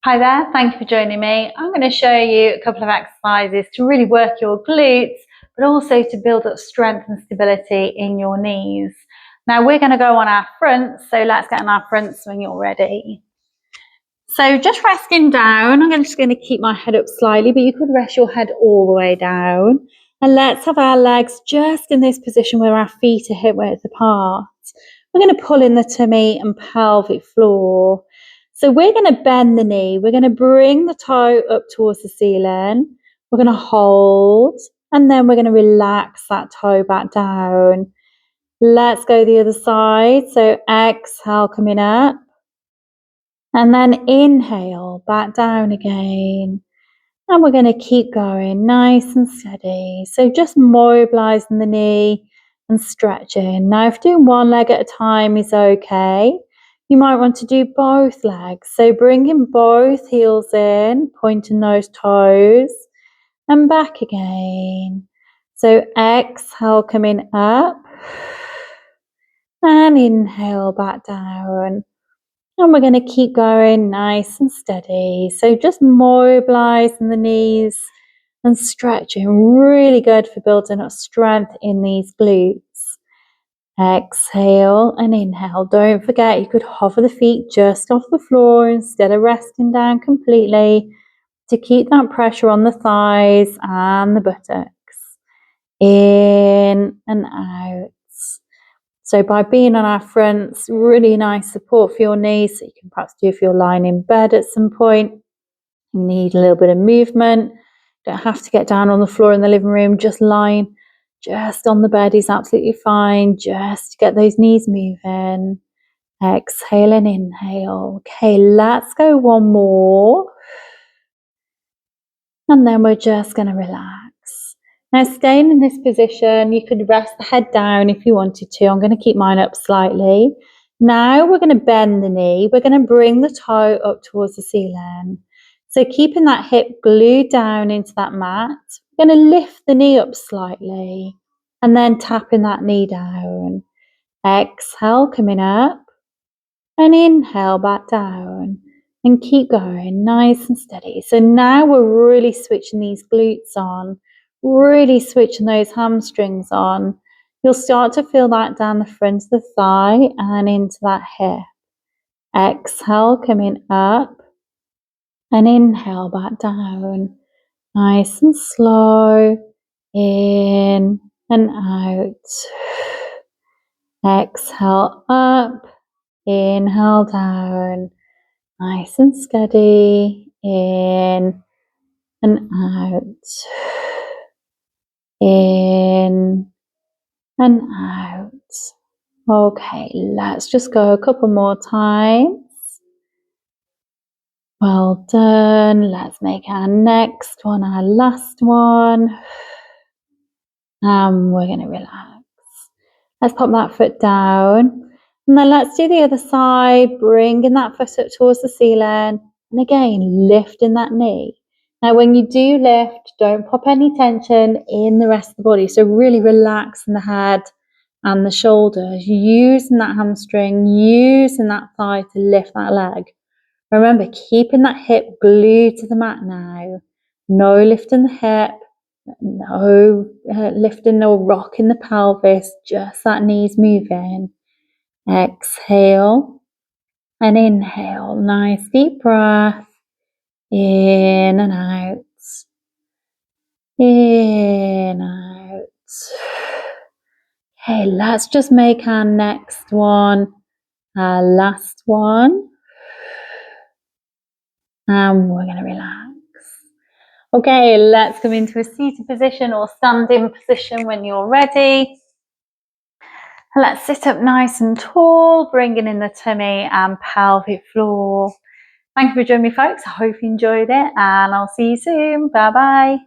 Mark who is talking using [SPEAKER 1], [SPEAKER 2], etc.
[SPEAKER 1] Hi there, thank you for joining me. I'm going to show you a couple of exercises to really work your glutes, but also to build up strength and stability in your knees. Now we're going to go on our fronts, so let's get on our fronts when you're ready. So just resting down, I'm just going to keep my head up slightly, but you could rest your head all the way down. And let's have our legs just in this position where our feet are hip width apart. We're going to pull in the tummy and pelvic floor. So we're going to bend the knee. We're going to bring the toe up towards the ceiling. We're going to hold, and then we're going to relax that toe back down. Let's go the other side. So exhale, coming up. And then inhale, back down again. And we're going to keep going nice and steady. So just mobilizing the knee and stretching. Now, if doing one leg at a time is okay, you might want to do both legs. So bringing both heels in, pointing those toes, and back again. So exhale, coming up, and inhale, back down. And we're going to keep going nice and steady. So just mobilizing the knees and stretching. Really good for building up strength in these glutes. Exhale and inhale. Don't forget, you could hover the feet just off the floor instead of resting down completely to keep that pressure on the thighs and the buttocks. In and out. So by being on our fronts, really nice support for your knees. So you can perhaps do if you're lying in bed at some point. You need a little bit of movement. Don't have to get down on the floor in the living room. Just lying just on the bed is absolutely fine. Just to get those knees moving. Exhale and inhale. Okay, let's go one more. And then we're just going to relax. Now, staying in this position, you could rest the head down if you wanted to. I'm going to keep mine up slightly. Now we're going to bend the knee. We're going to bring the toe up towards the ceiling. So keeping that hip glued down into that mat, we're going to lift the knee up slightly and then tapping that knee down. Exhale, coming up, and inhale back down. And keep going nice and steady. So now we're really switching these glutes on, really switching those hamstrings on. You'll start to feel that down the front of the thigh and into that hip. Exhale, coming up, and inhale back down. Nice and slow, in and out. Exhale up, inhale down. Nice and steady, in and out, in and out. Okay, let's just go a couple more times. Well done. Let's make our next one our last one. And we're going to relax. Let's pop that foot down. And then let's do the other side, bringing that foot up towards the ceiling. And again, lifting that knee. Now, when you do lift, don't pop any tension in the rest of the body. So really relaxing the head and the shoulders, using that hamstring, using that thigh to lift that leg. Remember, keeping that hip glued to the mat now. No lifting the hip, no lifting or rocking the pelvis, just that knees moving. Exhale and inhale. Nice deep breath. In and out. In, out. Okay, let's just make our next one our last one. And we're going to relax. Okay, let's come into a seated position or standing position when you're ready. Let's sit up nice and tall, bringing in the tummy and pelvic floor. Thank you for joining me, folks. I hope you enjoyed it, and I'll see you soon. Bye-bye.